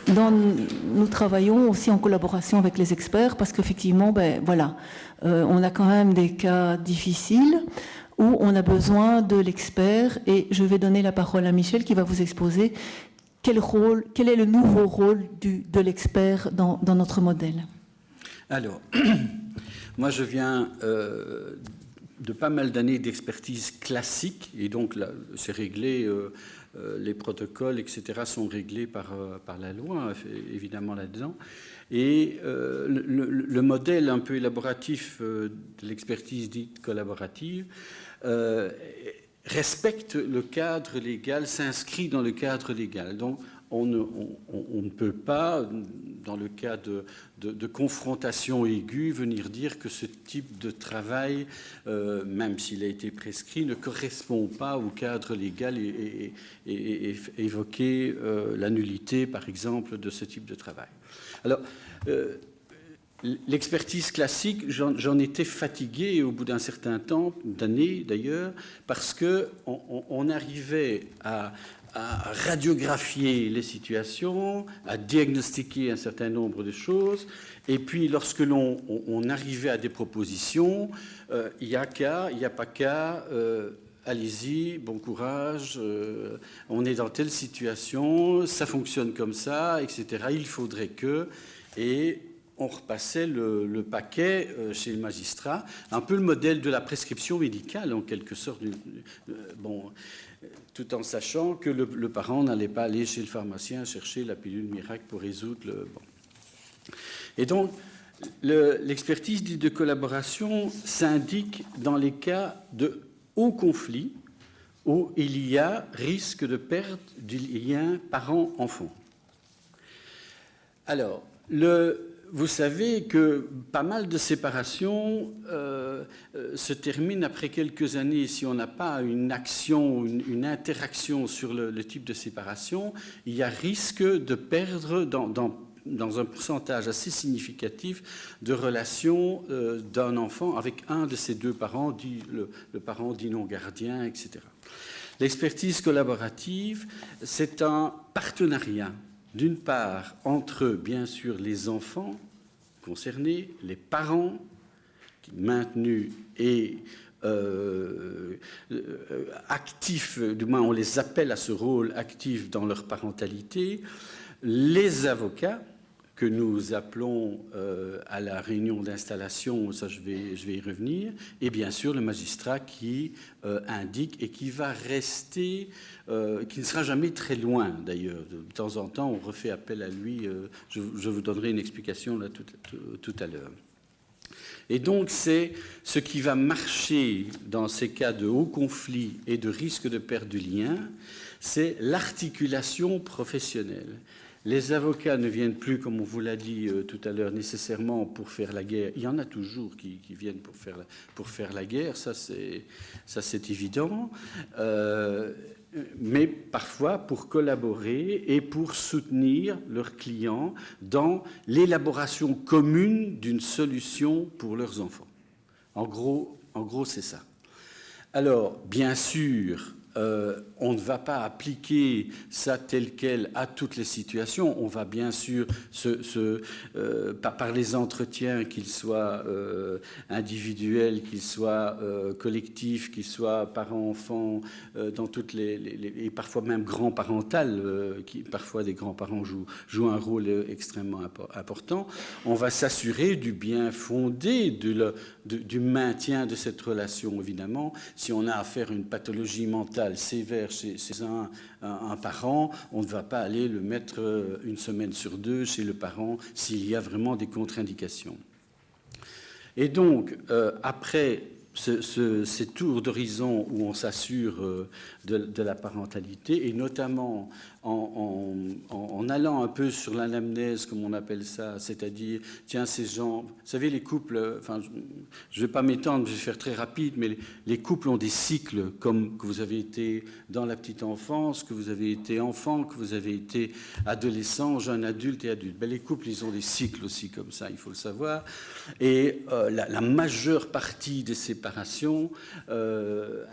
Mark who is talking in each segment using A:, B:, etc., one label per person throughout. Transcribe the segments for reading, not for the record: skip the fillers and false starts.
A: nous travaillons aussi en collaboration avec les experts parce qu'effectivement, on a quand même des cas difficiles où on a besoin de l'expert, et je vais donner la parole à Michel qui va vous exposer quel est le nouveau rôle de l'expert dans notre modèle.
B: Alors, moi je viens de pas mal d'années d'expertise classique, et donc c'est réglé, les protocoles, etc. sont réglés par la loi, évidemment là-dedans. Et le modèle un peu élaboratif de l'expertise dite collaborative respecte le cadre légal, s'inscrit dans le cadre légal. Donc, on ne peut pas, dans le cas de confrontation aiguë, venir dire que ce type de travail, même s'il a été prescrit, ne correspond pas au cadre légal et évoquer la nullité, par exemple, de ce type de travail. Alors, l'expertise classique, j'en étais fatigué au bout d'un certain temps, d'années d'ailleurs, parce qu'on arrivait à radiographier les situations, à diagnostiquer un certain nombre de choses, et puis lorsque on arrivait à des propositions, il n'y a qu'à, il n'y a pas qu'à, allez-y, bon courage, on est dans telle situation, ça fonctionne comme ça, etc. Il faudrait que... Et on repassait le paquet chez le magistrat, un peu le modèle de la prescription médicale, en quelque sorte. Tout en sachant que le parent n'allait pas aller chez le pharmacien chercher la pilule miracle pour résoudre le... Bon. Et donc, l'expertise dite de collaboration s'indique dans les cas de haut conflit où il y a risque de perte du lien parent-enfant. Alors, vous savez que pas mal de séparations se terminent après quelques années. Si on n'a pas une action, une interaction sur le type de séparation, il y a risque de perdre dans un pourcentage assez significatif de relations d'un enfant avec un de ses deux parents, dit le parent dit non gardien, etc. L'expertise collaborative, c'est un partenariat. D'une part, entre, bien sûr, les enfants concernés, les parents maintenus et actifs, du moins on les appelle à ce rôle actif dans leur parentalité, les avocats, que nous appelons à la réunion d'installation, ça je vais y revenir, et bien sûr le magistrat qui indique et qui va rester, qui ne sera jamais très loin d'ailleurs. De temps en temps, on refait appel à lui, je vous donnerai une explication là tout à l'heure. Et donc c'est ce qui va marcher dans ces cas de haut conflit et de risque de perte du lien, c'est l'articulation professionnelle. Les avocats ne viennent plus, comme on vous l'a dit tout à l'heure, nécessairement pour faire la guerre. Il y en a toujours qui viennent pour faire la guerre, ça c'est évident. Mais parfois pour collaborer et pour soutenir leurs clients dans l'élaboration commune d'une solution pour leurs enfants. En gros c'est ça. Alors, bien sûr, on ne va pas appliquer ça tel quel à toutes les situations. On va bien sûr, par les entretiens, qu'ils soient individuels, qu'ils soient collectifs, qu'ils soient parents-enfants, dans toutes et parfois même grands-parental, parfois des grands-parents jouent un rôle extrêmement important. On va s'assurer du bien fondé, du maintien de cette relation, évidemment. Si on a affaire à une pathologie mentale sévère chez un parent, on ne va pas aller le mettre une semaine sur deux chez le parent s'il y a vraiment des contre-indications. Et donc, après ces tours d'horizon où on s'assure de la parentalité, et notamment en allant un peu sur l'anamnèse, comme on appelle ça, c'est-à-dire, tiens, ces gens... Vous savez, les couples, enfin, je ne vais pas m'étendre, je vais faire très rapide, mais les couples ont des cycles, comme que vous avez été dans la petite enfance, que vous avez été enfant, que vous avez été adolescent, jeune adulte et adulte. Ben, les couples, ils ont des cycles aussi comme ça, il faut le savoir. Et la majeure partie des séparations séparations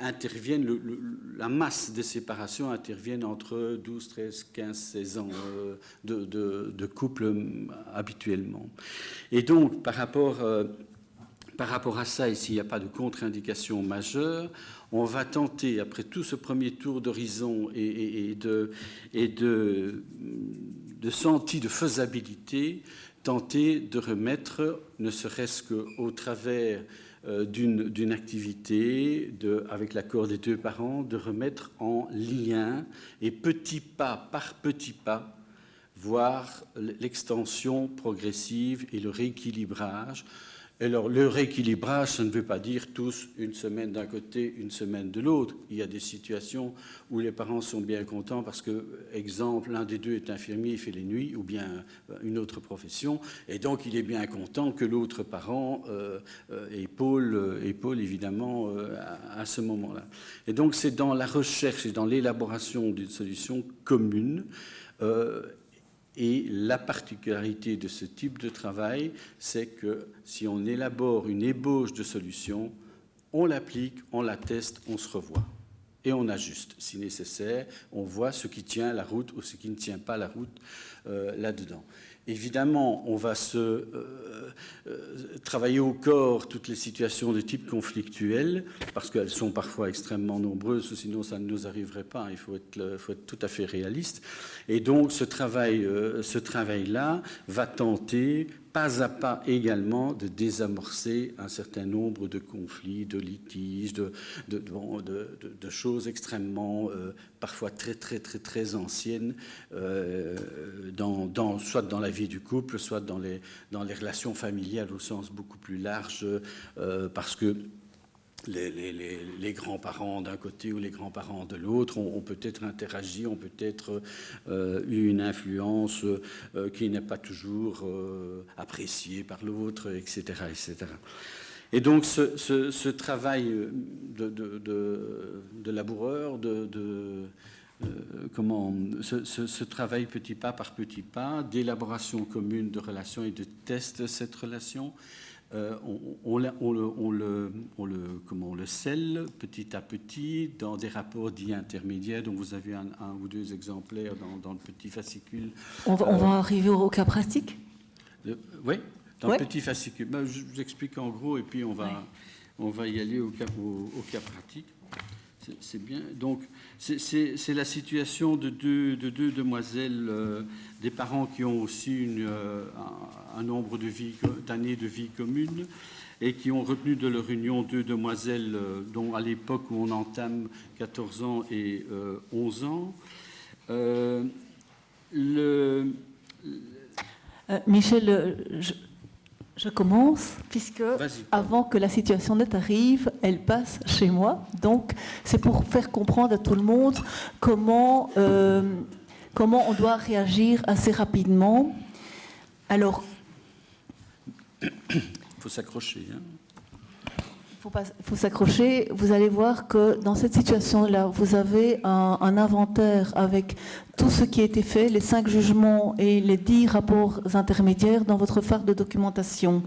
B: interviennent, la masse des séparations interviennent entre 12, 13, 15, 16 ans de couple habituellement. Et donc, par rapport à ça, et s'il n'y a pas de contre-indication majeure, on va tenter, après tout ce premier tour d'horizon et de senti de faisabilité, tenter de remettre, ne serait-ce qu'au travers d'une activité, avec l'accord des deux parents, de remettre en lien et petit pas par petit pas, voir l'extension progressive et le rééquilibrage. Alors, le rééquilibrage, ça ne veut pas dire tous une semaine d'un côté, une semaine de l'autre. Il y a des situations où les parents sont bien contents parce que, exemple, l'un des deux est infirmier, il fait les nuits, ou bien une autre profession, et donc il est bien content que l'autre parent épaule évidemment à ce moment-là. Et donc c'est dans la recherche et dans l'élaboration d'une solution commune. Et la particularité de ce type de travail, c'est que si on élabore une ébauche de solution, on l'applique, on la teste, on se revoit. Et on ajuste, si nécessaire. On voit ce qui tient la route ou ce qui ne tient pas la route là-dedans. Évidemment, on va travailler au corps toutes les situations de type conflictuel, parce qu'elles sont parfois extrêmement nombreuses, sinon ça ne nous arriverait pas. Il faut être tout à fait réaliste. Et donc, ce travail-là va tenter, pas à pas également, de désamorcer un certain nombre de conflits, de litiges, de choses extrêmement, parfois très, très, très, très anciennes, soit dans la vie du couple, soit dans les relations familiales au sens beaucoup plus large, parce que les grands-parents d'un côté ou les grands-parents de l'autre ont peut-être interagi, ont peut-être eu une influence qui n'est pas toujours appréciée par l'autre, etc., etc. Et donc ce travail de laboureur, ce travail petit pas par petit pas, d'élaboration commune de relations et de test de cette relation, on le scelle petit à petit dans des rapports dits intermédiaires, dont vous avez un ou deux exemplaires dans le petit fascicule.
A: On va arriver au cas pratique.
B: Oui, dans le petit fascicule. Je vous explique en gros, et puis on va y aller au cas pratique. C'est bien. Donc, c'est la situation de deux demoiselles, des parents qui ont aussi un nombre d'années de vie commune et qui ont retenu de leur union deux demoiselles dont à l'époque où on entame 14 ans et 11 ans.
A: Michel, je commence, puisque avant que la situation nette arrive, elle passe chez moi. Donc, c'est pour faire comprendre à tout le monde comment on doit réagir assez rapidement. Alors,
B: il faut s'accrocher.
A: Il faut s'accrocher. Vous allez voir que dans cette situation-là, vous avez un inventaire avec tout ce qui a été fait, les 5 jugements et les 10 rapports intermédiaires dans votre phare de documentation.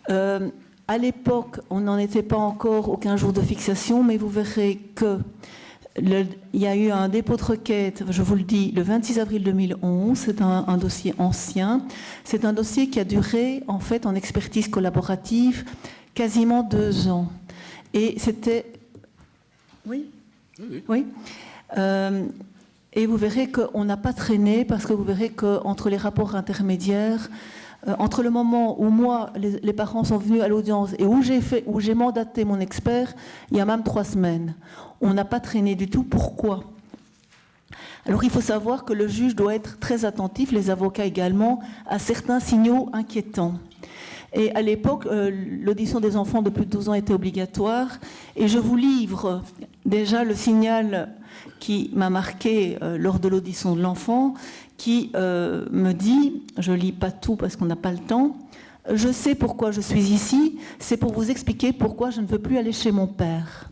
A: À l'époque, on n'en était pas encore au 15 jours de fixation, mais vous verrez qu'il y a eu un dépôt de requête, je vous le dis, le 26 avril 2011. C'est un dossier ancien. C'est un dossier qui a duré, en fait, en expertise collaborative, quasiment 2 ans. Et c'était... Oui. Et vous verrez qu'on n'a pas traîné, parce que vous verrez qu'entre les rapports intermédiaires, entre le moment où moi, les parents sont venus à l'audience et où j'ai mandaté mon expert, il y a même 3 semaines. On n'a pas traîné du tout. Pourquoi ? Alors il faut savoir que le juge doit être très attentif, les avocats également, à certains signaux inquiétants. Et à l'époque, l'audition des enfants de plus de 12 ans était obligatoire. Et je vous livre déjà le signal qui m'a marqué lors de l'audition de l'enfant, qui me dit, je ne lis pas tout parce qu'on n'a pas le temps, « Je sais pourquoi je suis ici, c'est pour vous expliquer pourquoi je ne veux plus aller chez mon père.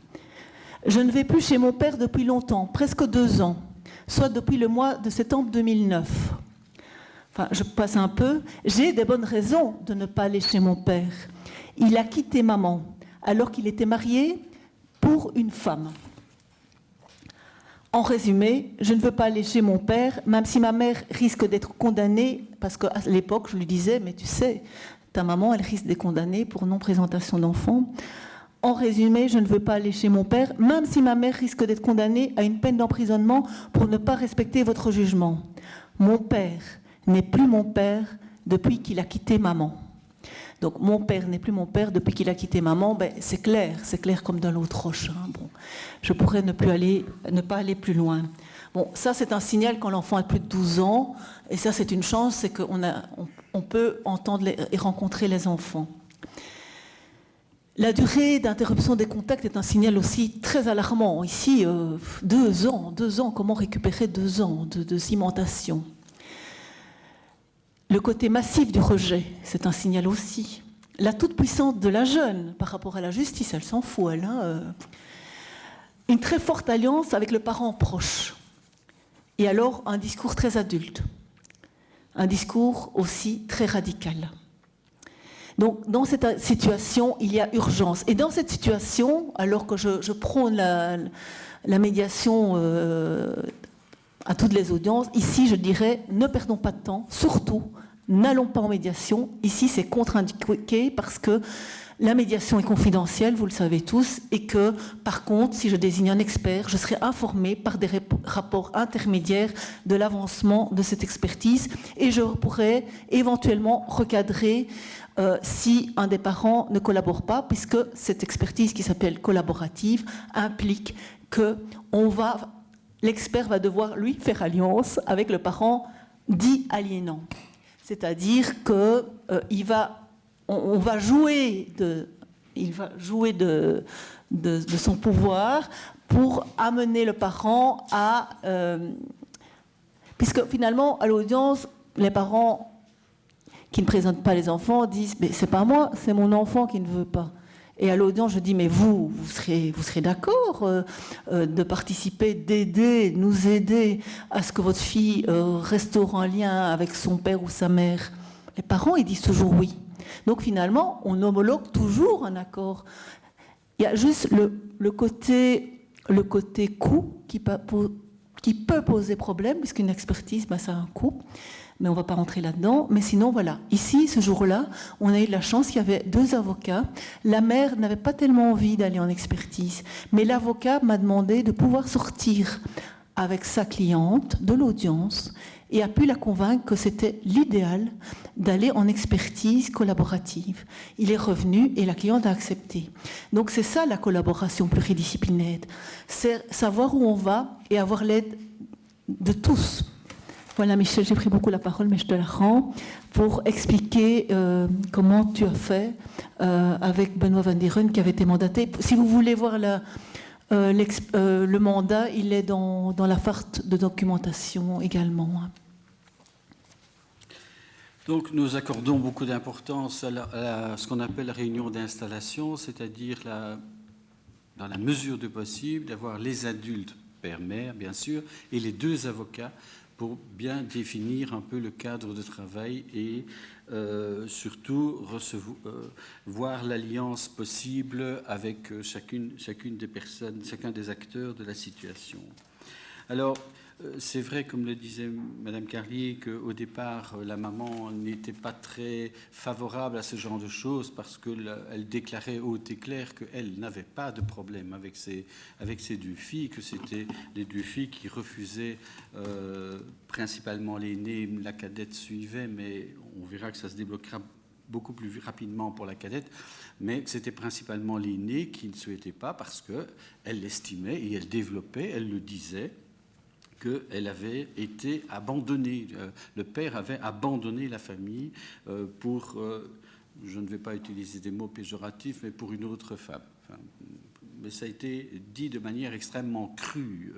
A: Je ne vais plus chez mon père depuis longtemps, presque 2 ans, soit depuis le mois de septembre 2009. » Enfin, je passe un peu. J'ai des bonnes raisons de ne pas aller chez mon père. Il a quitté maman alors qu'il était marié pour une femme. En résumé, je ne veux pas aller chez mon père, même si ma mère risque d'être condamnée, parce qu'à l'époque, je lui disais, mais tu sais, ta maman, elle risque d'être condamnée pour non-présentation d'enfant. En résumé, je ne veux pas aller chez mon père, même si ma mère risque d'être condamnée à une peine d'emprisonnement pour ne pas respecter votre jugement. Mon père n'est plus mon père depuis qu'il a quitté maman. Donc, mon père n'est plus mon père depuis qu'il a quitté maman. Ben, c'est clair comme dans l'eau de roche. Hein. Bon, je pourrais ne pas aller plus loin. Bon, ça, c'est un signal quand l'enfant a plus de 12 ans. Et ça, c'est une chance, c'est qu'on peut entendre et rencontrer les enfants. La durée d'interruption des contacts est un signal aussi très alarmant. Ici, 2 ans, comment récupérer 2 ans de cimentation ? Le côté massif du rejet, c'est un signal aussi. La toute-puissance de la jeune par rapport à la justice, elle s'en fout, elle. Une très forte alliance avec le parent proche. Et alors, un discours très adulte. Un discours aussi très radical. Donc, dans cette situation, il y a urgence. Et dans cette situation, alors que je prône la médiation à toutes les audiences, ici, je dirais, ne perdons pas de temps, surtout, n'allons pas en médiation. Ici, c'est contre-indiqué parce que la médiation est confidentielle, vous le savez tous, et que, par contre, si je désigne un expert, je serai informée par des rapports intermédiaires de l'avancement de cette expertise, et je pourrai éventuellement recadrer si un des parents ne collabore pas, puisque cette expertise qui s'appelle collaborative implique que l'expert va devoir, lui, faire alliance avec le parent dit aliénant. C'est-à-dire qu'il va jouer de son pouvoir pour amener le parent à... puisque finalement, à l'audience, les parents qui ne présentent pas les enfants disent « mais c'est pas moi, c'est mon enfant qui ne veut pas ». Et à l'audience, je dis, mais vous serez d'accord de participer, d'aider, nous aider à ce que votre fille restaure un lien avec son père ou sa mère. Les parents, ils disent toujours oui. Donc finalement, on homologue toujours un accord. Il y a juste le côté coût qui peut poser problème, puisqu'une expertise, ça a un coût. Mais on ne va pas rentrer là-dedans. Mais sinon, voilà. Ici, ce jour-là, on a eu de la chance qu'il y avait 2 avocats. La mère n'avait pas tellement envie d'aller en expertise. Mais l'avocat m'a demandé de pouvoir sortir avec sa cliente de l'audience et a pu la convaincre que c'était l'idéal d'aller en expertise collaborative. Il est revenu et la cliente a accepté. Donc c'est ça la collaboration pluridisciplinaire. C'est savoir où on va et avoir l'aide de tous. Voilà, Michel, j'ai pris beaucoup la parole, mais je te la rends pour expliquer comment tu as fait avec Benoît Van Dieren qui avait été mandaté. Si vous voulez voir le mandat, il est dans la charte de documentation également.
B: Donc nous accordons beaucoup d'importance à ce qu'on appelle la réunion d'installation, c'est-à-dire dans la mesure du possible d'avoir les adultes, père-mère bien sûr, et les 2 avocats pour bien définir un peu le cadre de travail et surtout voir l'alliance possible avec chacune des personnes, chacun des acteurs de la situation. Alors, c'est vrai, comme le disait Madame Carlier, qu'au départ, la maman n'était pas très favorable à ce genre de choses parce qu'elle déclarait haut et clair qu'elle n'avait pas de problème avec ses 2 filles, que c'était les 2 filles qui refusaient principalement l'aînée, la cadette suivait, mais on verra que ça se débloquera beaucoup plus rapidement pour la cadette, mais c'était principalement l'aînée qui ne souhaitait pas parce qu'elle l'estimait et elle développait, elle le disait, qu'elle avait été abandonnée. Le père avait abandonné la famille pour, je ne vais pas utiliser des mots péjoratifs, mais pour une autre femme. Enfin, mais ça a été dit de manière extrêmement crue.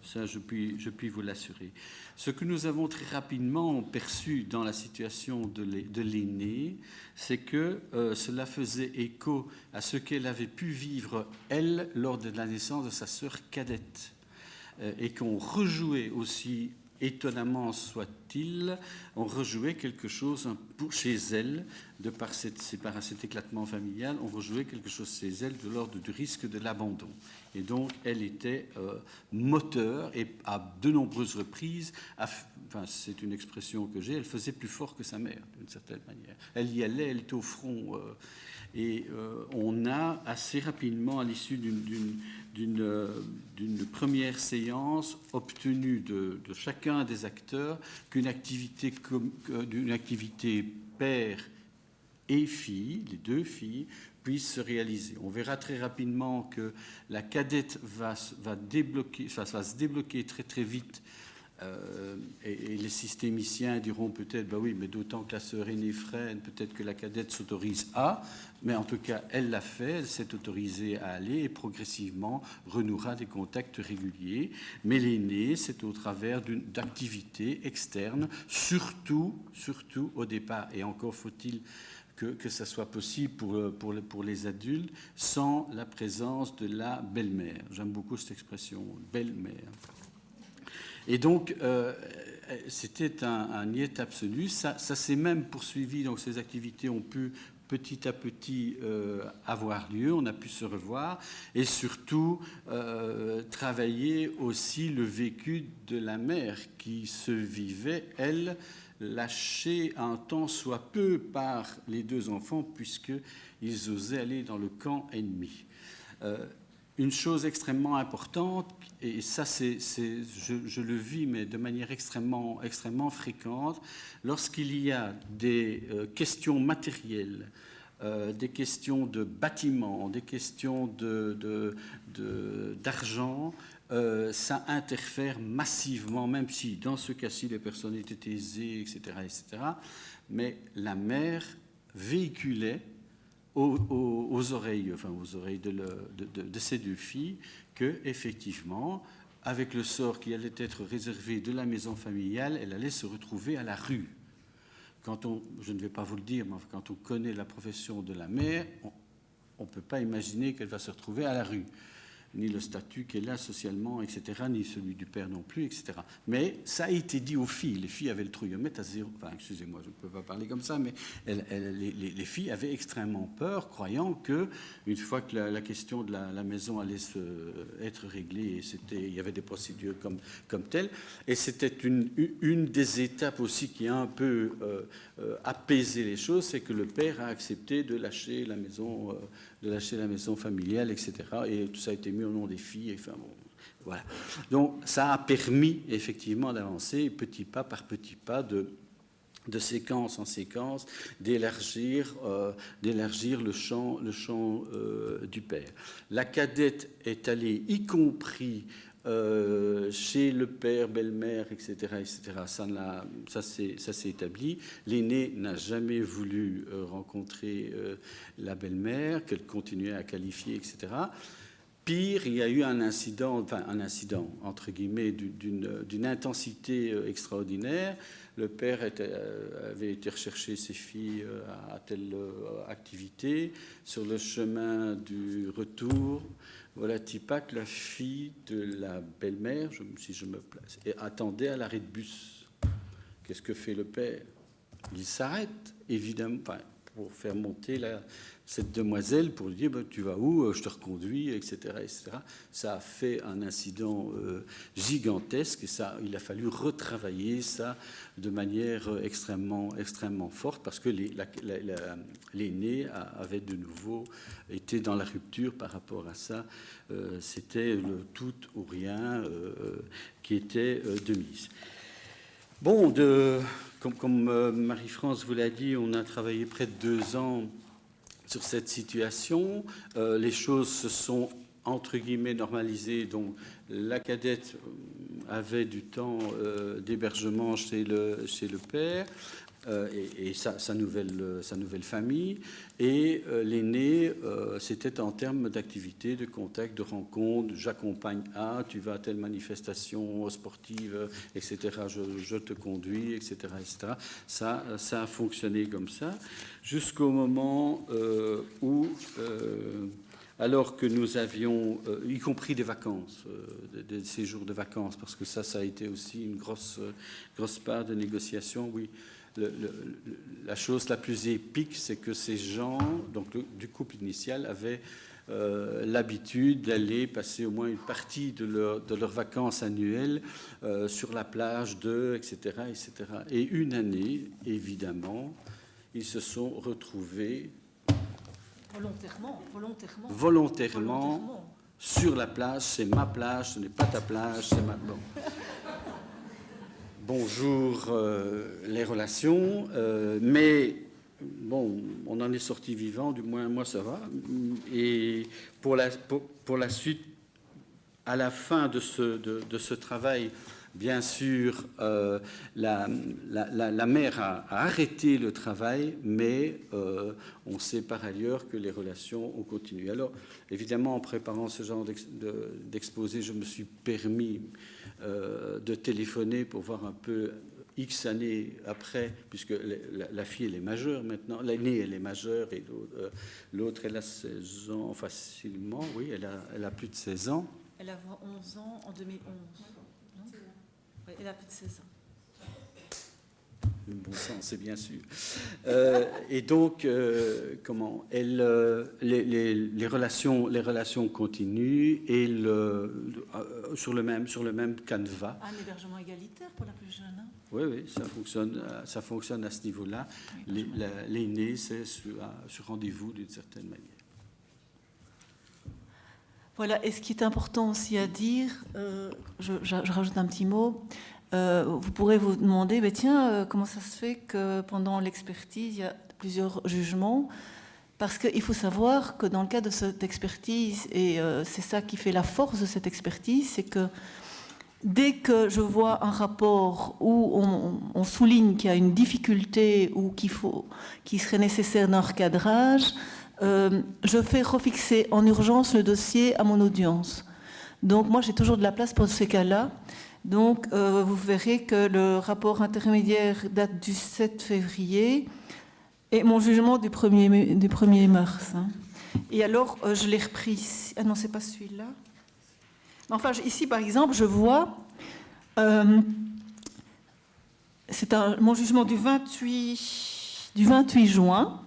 B: Ça, je puis vous l'assurer. Ce que nous avons très rapidement perçu dans la situation de l'aînée, c'est que cela faisait écho à ce qu'elle avait pu vivre, elle, lors de la naissance de sa sœur cadette. Et qu'on rejouait aussi, étonnamment soit-il, on rejouait quelque chose chez elle par cet éclatement familial, ont rejoué quelque chose chez elle de l'ordre du risque de l'abandon. Et donc, elle était moteur, et à de nombreuses reprises, enfin, c'est une expression que j'ai, elle faisait plus fort que sa mère, d'une certaine manière. Elle y allait, elle était au front. Et on a assez rapidement, à l'issue d'une première séance, obtenu de chacun des acteurs d'une activité père et fille, les deux filles, puissent se réaliser. On verra très rapidement que la cadette va se débloquer très très vite. Et les systémiciens diront peut-être, bah oui, mais d'autant que la sœur aînée freine, peut-être que la cadette s'autorise à, mais en tout cas, elle l'a fait, elle s'est autorisée à aller et progressivement renouera des contacts réguliers. Mais l'aînée, c'est au travers d'activités externes, surtout au départ, et encore faut-il que ça soit possible pour les adultes, sans la présence de la belle-mère. J'aime beaucoup cette expression, belle-mère. Et donc, c'était un niet absolu. Ça s'est même poursuivi, donc ces activités ont pu petit à petit avoir lieu, on a pu se revoir, et surtout travailler aussi le vécu de la mère qui se vivait, elle, lâchée un tant soit peu par les deux enfants, puisqu'ils osaient aller dans le camp ennemi. Une chose extrêmement importante, et ça je le vis, mais de manière extrêmement fréquente, lorsqu'il y a des questions matérielles, des questions de bâtiments, des questions d'argent, ça interfère massivement, même si dans ce cas-ci les personnes étaient aisées, etc., mais la mère véhiculait aux oreilles de ces deux filles, que effectivement, avec le sort qui allait être réservé de la maison familiale, elle allait se retrouver à la rue. Je ne vais pas vous le dire, mais quand on connaît la profession de la mère, on ne peut pas imaginer qu'elle va se retrouver à la rue. Ni le statut qu'elle a socialement, etc., ni celui du père non plus, etc. Mais ça a été dit aux filles. Les filles avaient le trouillomètre à zéro. Enfin, excusez-moi, je ne peux pas parler comme ça, mais les filles avaient extrêmement peur, croyant que une fois que la question de la maison allait être réglée, il y avait des procédures comme telles, et c'était une des étapes aussi qui a un peu apaisé les choses, c'est que le père a accepté de lâcher la maison familiale, etc. Et tout ça a été mis au nom des filles. Enfin, bon, voilà. Donc, ça a permis effectivement d'avancer petit pas par petit pas, de séquence en séquence, d'élargir le champ du père. La cadette est allée, y compris chez le père, belle-mère, etc., ça s'est établi. L'aîné n'a jamais voulu rencontrer la belle-mère, qu'elle continuait à qualifier, etc. Pire, il y a eu un incident entre guillemets, d'une intensité extraordinaire. Le père avait été rechercher ses filles à telle activité. Sur le chemin du retour, voilà Tipac, la fille de la belle-mère, si je me place, et attendait à l'arrêt de bus. Qu'est-ce que fait le père? Il s'arrête, évidemment, pour faire monter cette demoiselle, pour lui dire tu vas où, je te reconduis, etc., etc. Ça a fait un incident gigantesque, et il a fallu retravailler ça de manière extrêmement forte, parce que l'aîné avait de nouveau été dans la rupture par rapport à ça. C'était le tout ou rien qui était de mise. Bon, comme Marie-France vous l'a dit, on a travaillé près de 2 ans sur cette situation. Les choses se sont, entre guillemets, normalisées. Donc, la cadette avait du temps d'hébergement chez le père et sa nouvelle famille. Et l'aîné, c'était en termes d'activité, de contact, de rencontre. J'accompagne tu vas à telle manifestation sportive, etc. Je te conduis, etc., etc. Ça a fonctionné comme ça jusqu'au moment où, alors que nous avions, y compris des vacances, des séjours de vacances, parce que ça a été aussi une grosse part de négociation, oui. la chose la plus épique, c'est que ces gens, donc du couple initial, avaient l'habitude d'aller passer au moins une partie de leurs vacances annuelles sur la plage etc., etc. Et une année, évidemment, ils se sont retrouvés volontairement sur la plage. C'est ma plage, ce n'est pas ta plage, c'est ma... Bon. Bonjour les relations, mais bon, on en est sorti vivant, du moins moi ça va. Et pour la suite, à la fin de ce travail, bien sûr, la mère a arrêté le travail, mais on sait par ailleurs que les relations ont continué. Alors, évidemment, en préparant ce genre d'exposé, je me suis permis de téléphoner pour voir un peu X années après, puisque la fille, elle est majeure maintenant, l'aînée, elle est majeure, et l'autre, elle a 16 ans facilement, oui, elle a plus de 16 ans.
A: Elle a 11 ans en 2011. Oui, elle a plus de 16 ans.
B: Le bon sens, c'est bien sûr. Et donc, les relations continuent et sur le même canevas.
A: Un hébergement égalitaire pour la plus jeune. Hein?
B: Oui, ça fonctionne à ce niveau-là. L'aîné, c'est sur rendez-vous d'une certaine manière.
A: Voilà, et ce qui est important aussi à dire, je rajoute un petit mot, vous pourrez vous demander, comment ça se fait que pendant l'expertise, il y a plusieurs jugements? Parce qu'il faut savoir que dans le cadre de cette expertise, et c'est ça qui fait la force de cette expertise, c'est que dès que je vois un rapport où on souligne qu'il y a une difficulté ou qu'il serait nécessaire d'un recadrage, je fais refixer en urgence le dossier à mon audience. Donc moi, j'ai toujours de la place pour ces cas-là. Donc vous verrez que le rapport intermédiaire date du 7 février et mon jugement du 1er mars. Hein. Et alors, je l'ai repris... Ah non, c'est pas celui-là. Enfin, ici, par exemple, je vois... c'est mon jugement du 28 juin.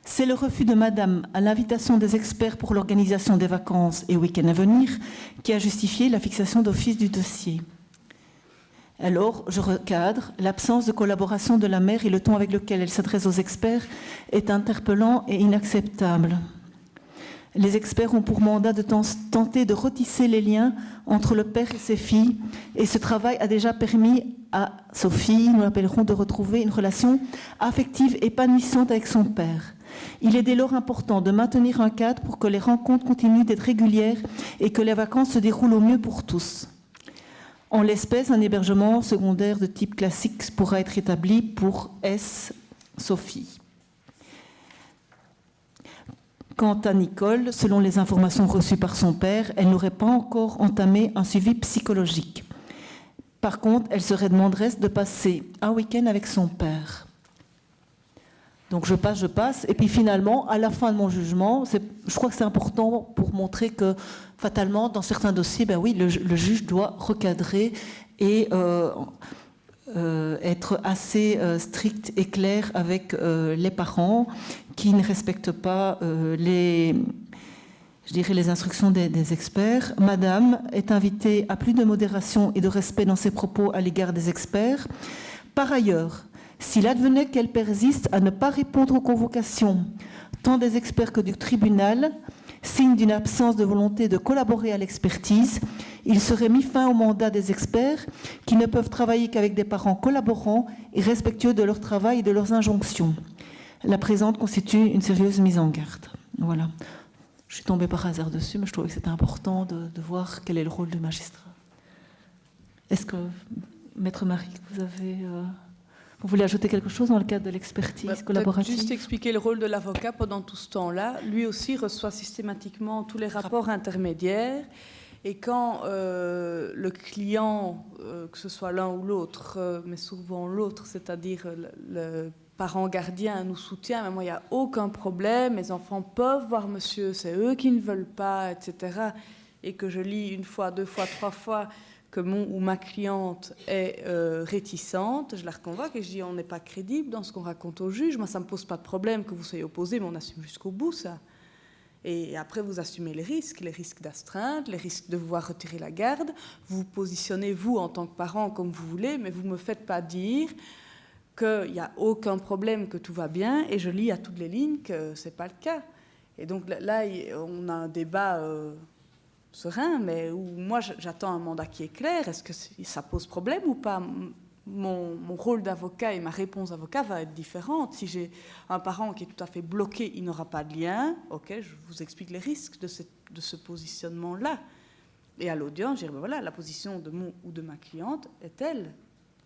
A: C'est le refus de Madame à l'invitation des experts pour l'organisation des vacances et week-ends à venir qui a justifié la fixation d'office du dossier. Alors, je recadre, l'absence de collaboration de la mère et le ton avec lequel elle s'adresse aux experts est interpellant et inacceptable. Les experts ont pour mandat de tenter de retisser les liens entre le père et ses filles, et ce travail a déjà permis à Sophie, nous l'appellerons, de retrouver une relation affective épanouissante avec son père. Il est dès lors important de maintenir un cadre pour que les rencontres continuent d'être régulières et que les vacances se déroulent au mieux pour tous. En l'espèce, un hébergement secondaire de type classique pourra être établi pour Sophie. Quant à Nicole, selon les informations reçues par son père, elle n'aurait pas encore entamé un suivi psychologique. Par contre, elle serait demanderesse de passer un week-end avec son père. Donc je passe, et puis finalement, à la fin de mon jugement, je crois que c'est important pour montrer que, fatalement, dans certains dossiers, le juge doit recadrer et être assez strict et clair avec les parents qui ne respectent pas les instructions des experts. Madame est invitée à plus de modération et de respect dans ses propos à l'égard des experts. Par ailleurs, s'il advenait qu'elle persiste à ne pas répondre aux convocations, tant des experts que du tribunal, signe d'une absence de volonté de collaborer à l'expertise, il serait mis fin au mandat des experts qui ne peuvent travailler qu'avec des parents collaborants et respectueux de leur travail et de leurs injonctions. La présente constitue une sérieuse mise en garde. Voilà. Je suis tombée par hasard dessus, mais je trouvais que c'était important de voir quel est le rôle du magistrat. Est-ce que, Maître Marie, vous voulez ajouter quelque chose dans le cadre de l'expertise collaborative?
C: Juste expliquer le rôle de l'avocat pendant tout ce temps-là. Lui aussi reçoit systématiquement tous les rapports intermédiaires. Et quand le client, que ce soit l'un ou l'autre, mais souvent l'autre, c'est-à-dire le parent gardien nous soutient, mais moi il n'y a aucun problème, mes enfants peuvent voir monsieur, c'est eux qui ne veulent pas, etc. Et que je lis une fois, deux fois, trois fois que mon ou ma cliente est réticente, je la reconvoque et je dis on n'est pas crédible dans ce qu'on raconte au juge. Moi, ça ne me pose pas de problème que vous soyez opposé, mais on assume jusqu'au bout ça. Et après, vous assumez les risques d'astreinte, les risques de vouloir retirer la garde. Vous vous positionnez, vous, en tant que parent, comme vous voulez, mais vous ne me faites pas dire qu'il n'y a aucun problème, que tout va bien, et je lis à toutes les lignes que ce n'est pas le cas. Et donc là, on a un débat serein, mais où moi, j'attends un mandat qui est clair. Est-ce que ça pose problème ou pas ? Mon rôle d'avocat et ma réponse d'avocat va être différente. Si j'ai un parent qui est tout à fait bloqué, il n'aura pas de lien. Ok, je vous explique les risques de ce positionnement-là. Et à l'audience, je dirais, ben voilà, la position de mon ou de ma cliente est telle,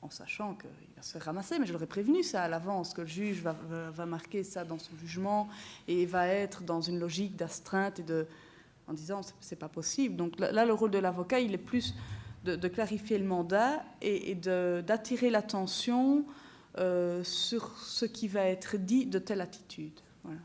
C: en sachant qu'il va se faire ramasser, mais je l'aurais prévenu ça à l'avance, que le juge va marquer ça dans son jugement et va être dans une logique d'astreinte en disant c'est pas possible. Donc là, le rôle de l'avocat, il est plus de clarifier le mandat et d'attirer l'attention sur ce qui va être dit de telle attitude. Voilà.